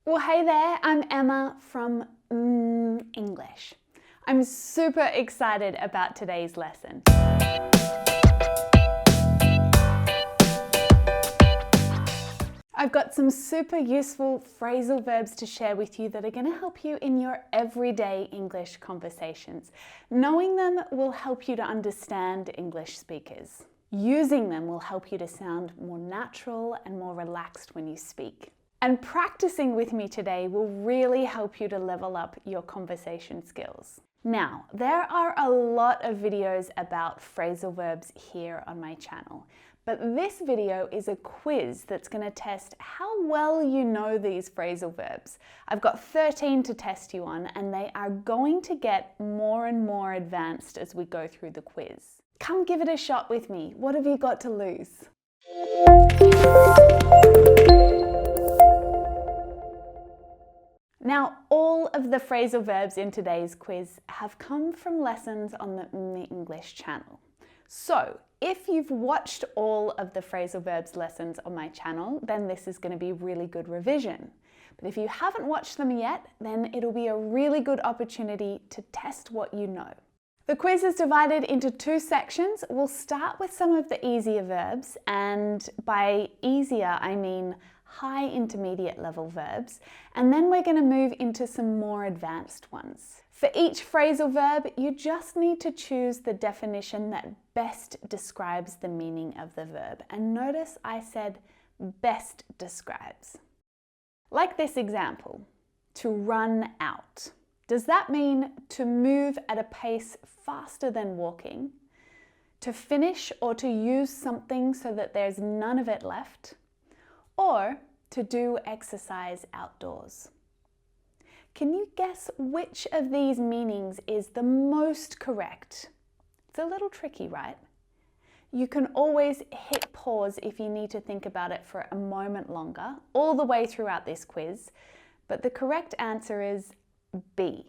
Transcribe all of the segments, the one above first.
Well, hey there, I'm Emma from English. I'm super excited about today's lesson. I've got some super useful phrasal verbs to share with you that are going to help you in your everyday English conversations. Knowing them will help you to understand English speakers. Using them will help you to sound more natural and more relaxed when you speak. And practicing with me today will really help you to level up your conversation skills. Now, there are a lot of videos about phrasal verbs here on my channel, but this video is a quiz that's going to test how well you know these phrasal verbs. I've got 13 to test you on, and they are going to get more and more advanced as we go through the quiz. Come give it a shot with me. What have you got to lose? Now, all of the phrasal verbs in today's quiz have come from lessons on the mmmEnglish channel. So, if you've watched all of the phrasal verbs lessons on my channel, then this is going to be really good revision. But if you haven't watched them yet, then it'll be a really good opportunity to test what you know. The quiz is divided into two sections. We'll start with some of the easier verbs, and by easier I mean high intermediate level verbs, and then we're going to move into some more advanced ones. For each phrasal verb, you just need to choose the definition that best describes the meaning of the verb. And notice I said best describes. Like this example, to run out. Does that mean to move at a pace faster than walking? To finish or to use something so that there's none of it left? Or to do exercise outdoors? Can you guess which of these meanings is the most correct? It's a little tricky, right? You can always hit pause if you need to think about it for a moment longer, all the way throughout this quiz, but the correct answer is B.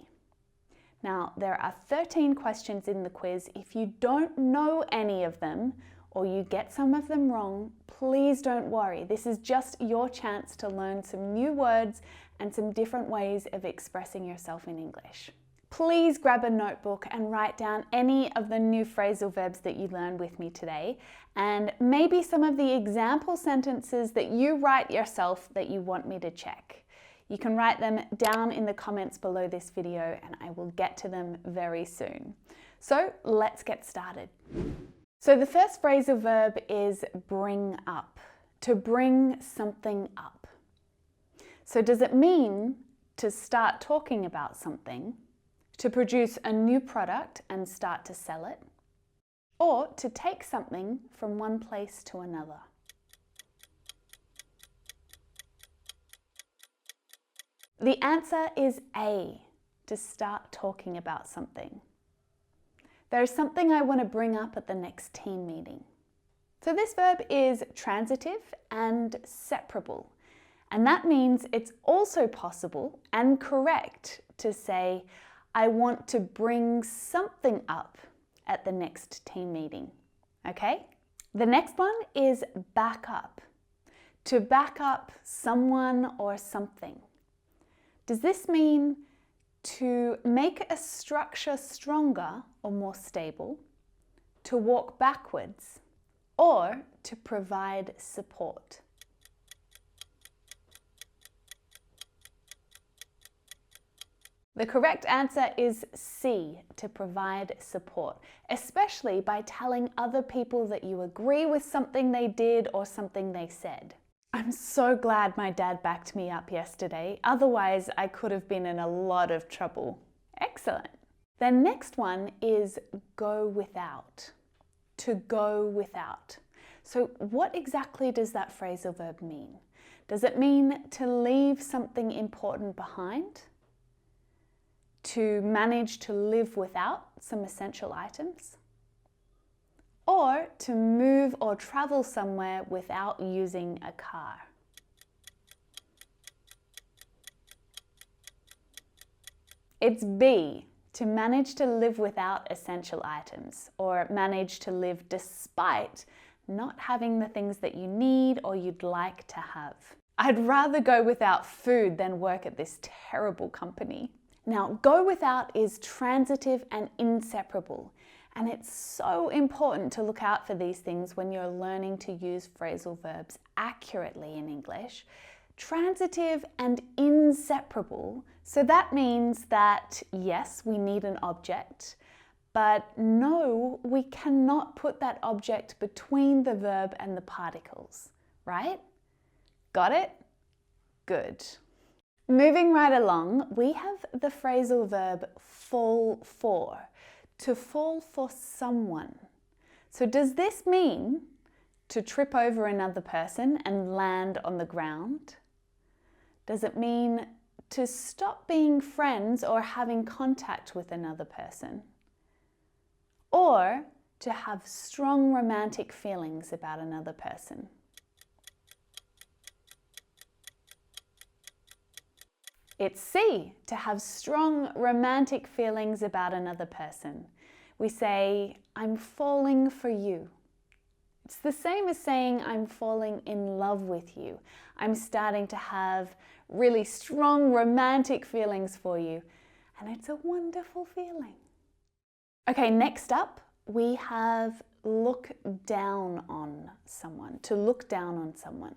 Now, there are 13 questions in the quiz. If you don't know any of them, or you get some of them wrong, please don't worry. This is just your chance to learn some new words and some different ways of expressing yourself in English. Please grab a notebook and write down any of the new phrasal verbs that you learned with me today, and maybe some of the example sentences that you write yourself that you want me to check. You can write them down in the comments below this video, and I will get to them very soon. So let's get started. So the first phrasal verb is bring up, to bring something up. So does it mean to start talking about something, to produce a new product and start to sell it, or to take something from one place to another? The answer is A, to start talking about something. There's something I want to bring up at the next team meeting. So this verb is transitive and separable, and that means it's also possible and correct to say, I want to bring something up at the next team meeting. Okay? The next one is back up, to back up someone or something. Does this mean to make a structure stronger or more stable, to walk backwards, or to provide support? The correct answer is C, to provide support, especially by telling other people that you agree with something they did or something they said. I'm so glad my dad backed me up yesterday, otherwise I could have been in a lot of trouble. Excellent. The next one is go without, to go without. So what exactly does that phrasal verb mean? Does it mean to leave something important behind? To manage to live without some essential items? Or to move or travel somewhere without using a car? It's B, to manage to live without essential items, or manage to live despite not having the things that you need or you'd like to have. I'd rather go without food than work at this terrible company. Now, go without is transitive and inseparable, and it's so important to look out for these things when you're learning to use phrasal verbs accurately in English. Transitive and inseparable, so that means that yes, we need an object, but no, we cannot put that object between the verb and the particles, right? Got it? Good. Moving right along, we have the phrasal verb fall for, to fall for someone. So does this mean to trip over another person and land on the ground? Does it mean to stop being friends or having contact with another person? Or to have strong romantic feelings about another person? It's C, to have strong romantic feelings about another person. We say, I'm falling for you. It's the same as saying I'm falling in love with you. I'm starting to have really strong romantic feelings for you, and it's a wonderful feeling. Okay, next up, we have look down on someone, to look down on someone.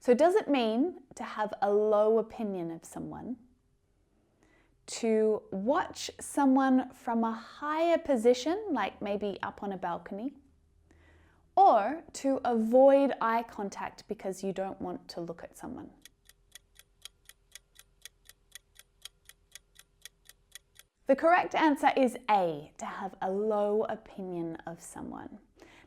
So does it mean to have a low opinion of someone? To watch someone from a higher position, like maybe up on a balcony? Or to avoid eye contact because you don't want to look at someone? The correct answer is A, to have a low opinion of someone.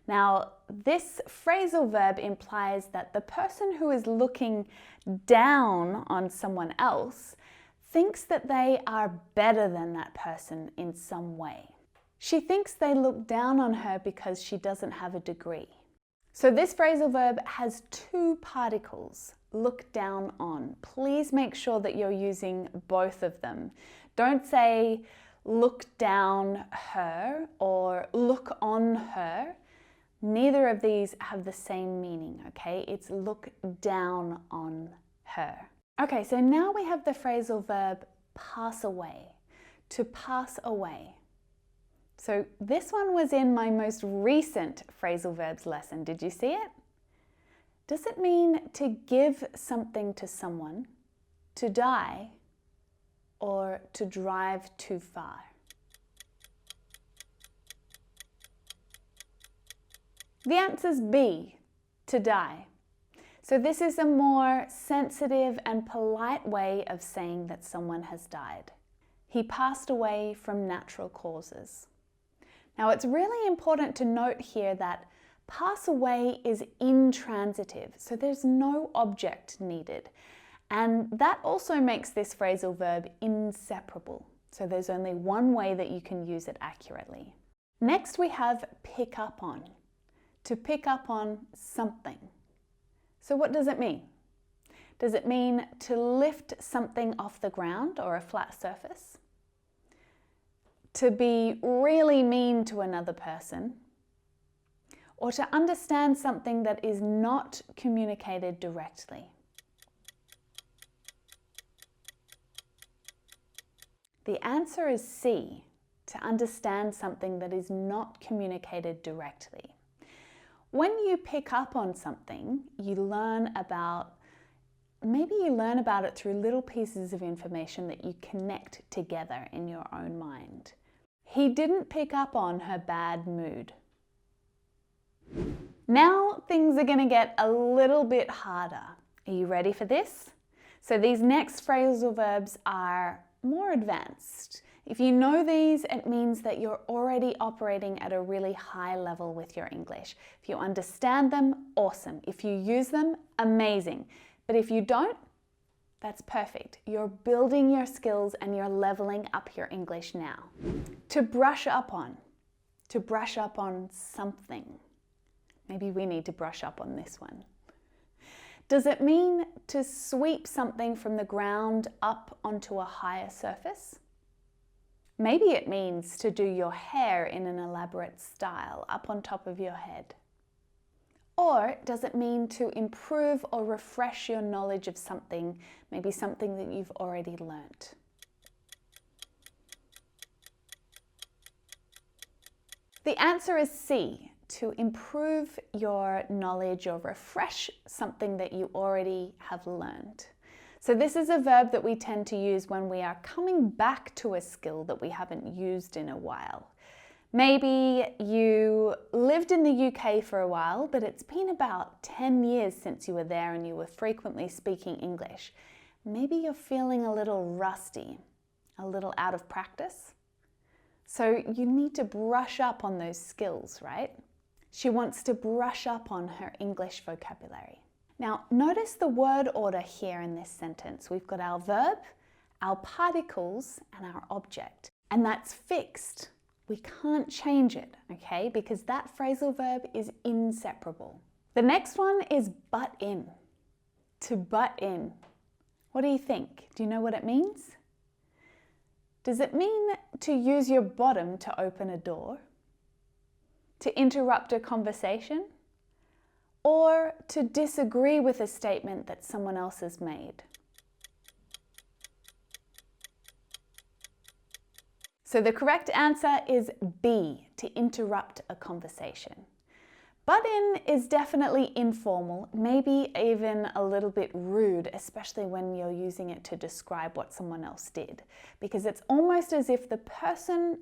Now, this phrasal verb implies that the person who is looking down on someone else thinks that they are better than that person in some way. She thinks they look down on her because she doesn't have a degree. So this phrasal verb has two particles, look down on. Please make sure that you're using both of them. Don't say look down her or look on her. Neither of these have the same meaning, okay? It's look down on her. Okay, so now we have the phrasal verb pass away, to pass away. So this one was in my most recent phrasal verbs lesson. Did you see it? Does it mean to give something to someone, to die, or to drive too far? The answer's B, to die. So this is a more sensitive and polite way of saying that someone has died. He passed away from natural causes. Now it's really important to note here that pass away is intransitive, so there's no object needed. And that also makes this phrasal verb inseparable. So there's only one way that you can use it accurately. Next we have pick up on, to pick up on something. So what does it mean? Does it mean to lift something off the ground or a flat surface? To be really mean to another person? Or to understand something that is not communicated directly? The answer is C, to understand something that is not communicated directly. When you pick up on something, you learn about, maybe you learn about it through little pieces of information that you connect together in your own mind. He didn't pick up on her bad mood. Now things are going to get a little bit harder. Are you ready for this? So these next phrasal verbs are more advanced. If you know these, it means that you're already operating at a really high level with your English. If you understand them, awesome. If you use them, amazing. But if you don't, that's perfect. You're building your skills and you're leveling up your English now. To brush up on something. Maybe we need to brush up on this one. Does it mean to sweep something from the ground up onto a higher surface? Maybe it means to do your hair in an elaborate style up on top of your head. Or does it mean to improve or refresh your knowledge of something, maybe something that you've already learnt? The answer is C, to improve your knowledge or refresh something that you already have learned. So this is a verb that we tend to use when we are coming back to a skill that we haven't used in a while. Maybe you lived in the UK for a while, but it's been about 10 years since you were there and you were frequently speaking English. Maybe you're feeling a little rusty, a little out of practice. So you need to brush up on those skills, right? She wants to brush up on her English vocabulary. Now, notice the word order here in this sentence. We've got our verb, our particles, and our object. And that's fixed. We can't change it, okay? Because that phrasal verb is inseparable. The next one is butt in. To butt in. What do you think? Do you know what it means? Does it mean to use your bottom to open a door? To interrupt a conversation? Or to disagree with a statement that someone else has made? So the correct answer is B, to interrupt a conversation. Butt in is definitely informal, maybe even a little bit rude, especially when you're using it to describe what someone else did, because it's almost as if the person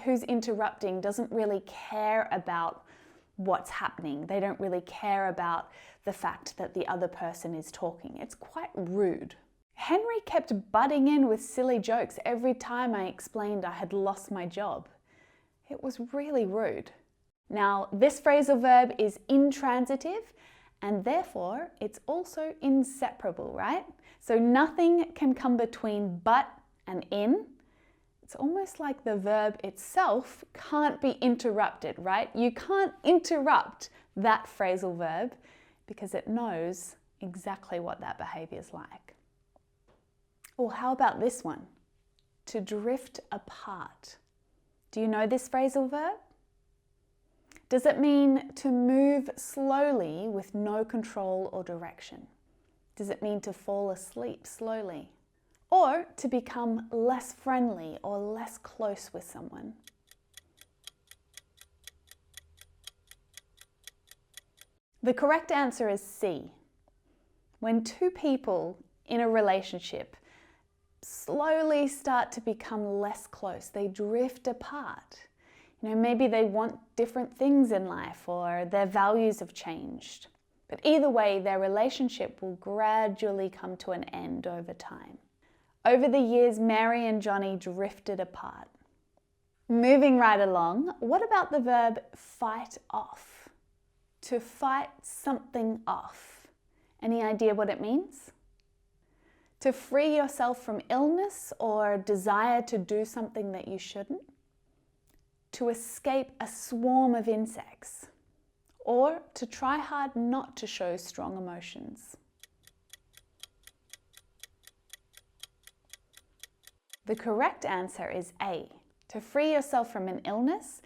who's interrupting doesn't really care about what's happening. They don't really care about the fact that the other person is talking. It's quite rude. Henry kept butting in with silly jokes every time I explained I had lost my job. It was really rude. Now, this phrasal verb is intransitive and therefore it's also inseparable, right? So nothing can come between but and in. It's almost like the verb itself can't be interrupted, right? You can't interrupt that phrasal verb because it knows exactly what that behavior is like. Or how about this one? To drift apart. Do you know this phrasal verb? Does it mean to move slowly with no control or direction? Does it mean to fall asleep slowly? Or to become less friendly or less close with someone? The correct answer is C. When two people in a relationship slowly start to become less close, they drift apart. You know, maybe they want different things in life or their values have changed. But either way, their relationship will gradually come to an end over time. Over the years, Mary and Johnny drifted apart. Moving right along, what about the verb fight off? To fight something off. Any idea what it means? To free yourself from illness or desire to do something that you shouldn't? To escape a swarm of insects? Or to try hard not to show strong emotions? The correct answer is A, to free yourself from an illness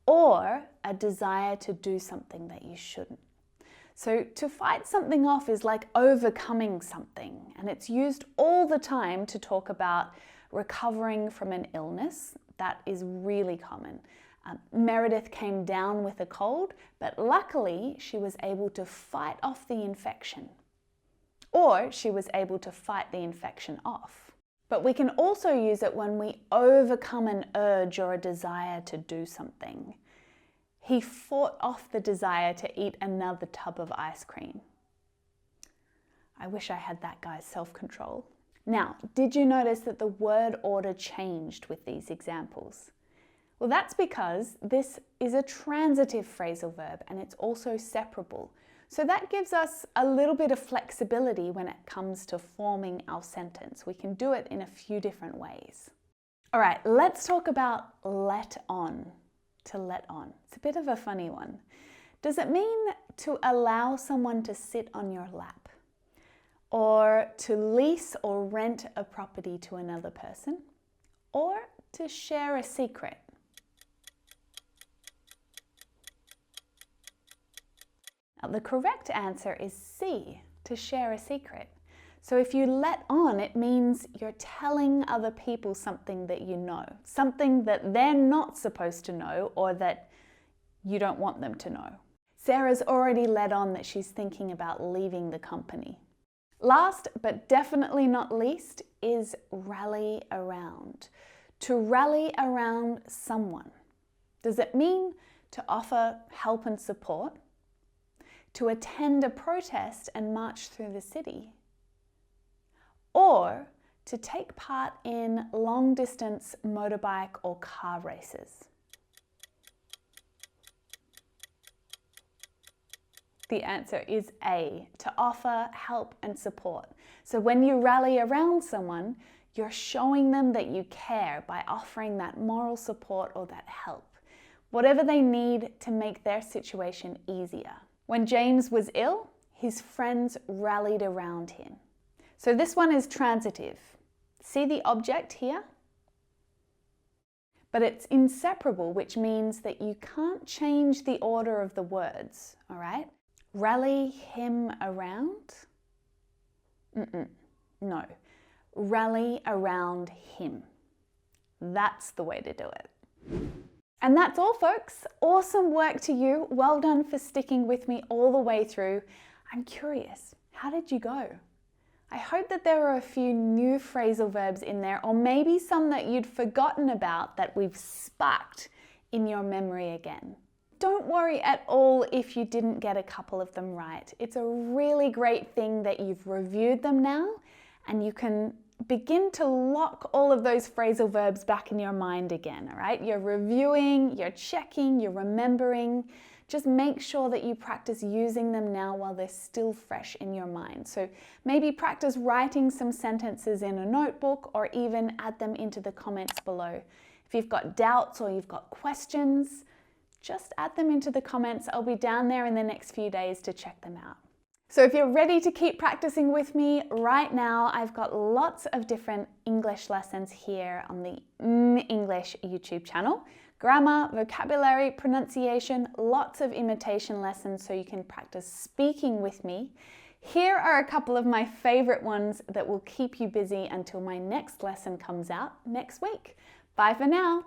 or a desire to do something that you shouldn't. So to fight something off is like overcoming something, and it's used all the time to talk about recovering from an illness. That is really common. Meredith came down with a cold, but luckily she was able to fight off the infection. Or she was able to fight the infection off. But we can also use it when we overcome an urge or a desire to do something. He fought off the desire to eat another tub of ice cream. I wish I had that guy's self-control. Now, did you notice that the word order changed with these examples? Well, that's because this is a transitive phrasal verb and it's also separable. So that gives us a little bit of flexibility when it comes to forming our sentence. We can do it in a few different ways. All right, let's talk about let on. To let on. It's a bit of a funny one. Does it mean to allow someone to sit on your lap? Or to lease or rent a property to another person? Or to share a secret? Now, the correct answer is C, to share a secret. So if you let on, it means you're telling other people something that you know, something that they're not supposed to know or that you don't want them to know. Sarah's already let on that she's thinking about leaving the company. Last, but definitely not least, is rally around. To rally around someone. Does it mean to offer help and support? To attend a protest and march through the city? Or to take part in long-distance motorbike or car races? The answer is A, to offer help and support. So when you rally around someone, you're showing them that you care by offering that moral support or that help, whatever they need to make their situation easier. When James was ill, his friends rallied around him. So this one is transitive. See the object here? But it's inseparable, which means that you can't change the order of the words, all right? Rally him around? No. Rally around him. That's the way to do it. And that's all, folks. Awesome work to you. Well done for sticking with me all the way through. I'm curious, how did you go? I hope that there were a few new phrasal verbs in there, or maybe some that you'd forgotten about that we've sparked in your memory again. Don't worry at all if you didn't get a couple of them right. It's a really great thing that you've reviewed them now and you can begin to lock all of those phrasal verbs back in your mind again, all right? You're reviewing, you're checking, you're remembering. Just make sure that you practice using them now while they're still fresh in your mind. So maybe practice writing some sentences in a notebook or even add them into the comments below. If you've got doubts or you've got questions, just add them into the comments. I'll be down there in the next few days to check them out. So if you're ready to keep practicing with me right now, I've got lots of different English lessons here on the mmmEnglish YouTube channel. Grammar, vocabulary, pronunciation, lots of imitation lessons so you can practice speaking with me. Here are a couple of my favorite ones that will keep you busy until my next lesson comes out next week. Bye for now.